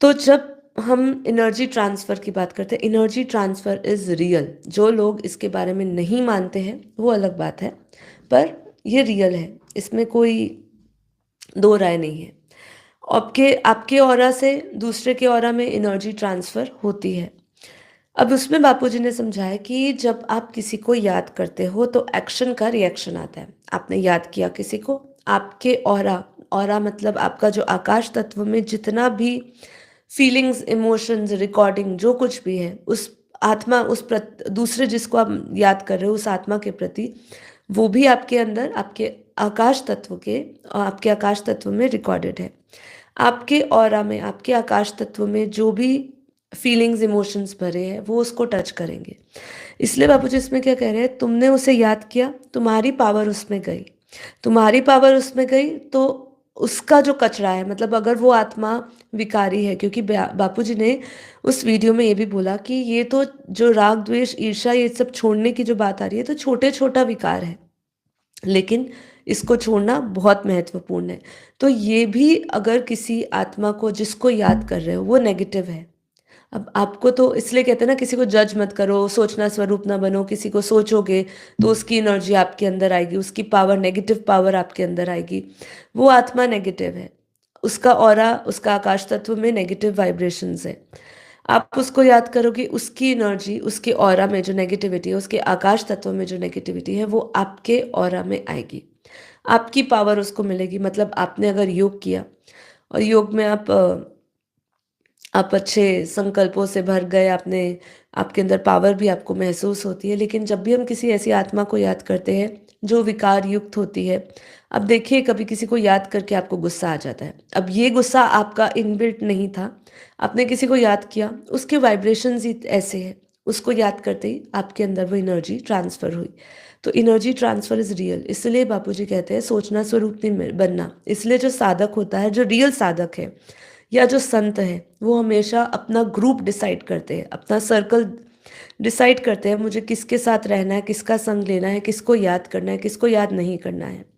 तो जब हम एनर्जी ट्रांसफ़र की बात करते हैं, एनर्जी ट्रांसफ़र इज़ रियल। जो लोग इसके बारे में नहीं मानते हैं, वो अलग बात है, पर ये रियल है, इसमें कोई दो राय नहीं है। आपके आपके ऑरा से दूसरे के ऑरा में एनर्जी ट्रांसफ़र होती है। अब उसमें बापूजी ने समझाया कि जब आप किसी को याद करते हो तो एक्शन का रिएक्शन आता है। आपने याद किया किसी को, आपके ऑरा, ऑरा मतलब आपका जो आकाश तत्व में जितना भी फीलिंग्स, इमोशंस, रिकॉर्डिंग जो कुछ भी है, उस आत्मा उस दूसरे जिसको आप याद कर रहे हो उस आत्मा के प्रति, वो भी आपके अंदर आपके आकाश तत्व में रिकॉर्डेड है। आपके ऑरा में, आपके आकाश तत्व में जो भी फीलिंग्स, इमोशंस भरे हैं, वो उसको टच करेंगे। इसलिए बापूजी इसमें क्या कह रहे हैं, तुमने उसे याद किया, तुम्हारी पावर उसमें गई। तुम्हारी पावर उसमें गई तो उसका जो कचरा है, मतलब अगर वो आत्मा विकारी है, क्योंकि बापूजी ने उस वीडियो में ये भी बोला कि ये तो जो राग, द्वेष, ईर्ष्या ये सब छोड़ने की जो बात आ रही है, तो छोटे-छोटा विकार है। लेकिन इसको छोड़ना बहुत महत्वपूर्ण है। तो ये भी अगर किसी आत्मा को जिसको याद कर रहे हो वो नेगेटिव है। अब आपको तो इसलिए कहते हैं ना, किसी को जज मत करो, सोचना स्वरूप ना बनो, किसी को सोचोगे तो उसकी एनर्जी आपके अंदर आएगी, उसकी पावर, नेगेटिव पावर आपके अंदर आएगी। वो आत्मा नेगेटिव है। उसका ऑरा, उसका आकाश तत्व में नेगेटिव वाइब्रेशंस है। आप उसको याद करोगे, उसकी एनर्जी, उसके ऑरा में जो नेगेटिविटी है, उसके आकाश तत्व में जो नेगेटिविटी है, वो आपके ऑरा में आएगी। आपकी पावर उसको मिलेगी। मतलब आपने अगर योग किया और योग में आप अच्छे संकल्पों से भर गए, आपके अंदर पावर भी आपको महसूस होती है। लेकिन जब भी हम किसी ऐसी आत्मा को याद करते हैं जो विकार युक्त होती है, अब देखिए कभी किसी को याद करके आपको गुस्सा आ जाता है। अब ये गुस्सा आपका इनबिल्ट नहीं था, आपने किसी को याद किया, उसके वाइब्रेशंस ही ऐसे हैं, उसको याद करते ही आपके अंदर वो एनर्जी ट्रांसफ़र हुई। तो एनर्जी ट्रांसफ़र इज़ रियल। इसलिए बापूजी कहते हैं सोचना स्वरूप नहीं बनना। इसलिए जो साधक होता है, जो रियल साधक है या जो संत हैं, वो हमेशा अपना ग्रुप डिसाइड करते हैं, अपना सर्कल डिसाइड करते हैं, मुझे किसके साथ रहना है, किसका संग लेना है, किसको याद करना है, किसको याद नहीं करना है।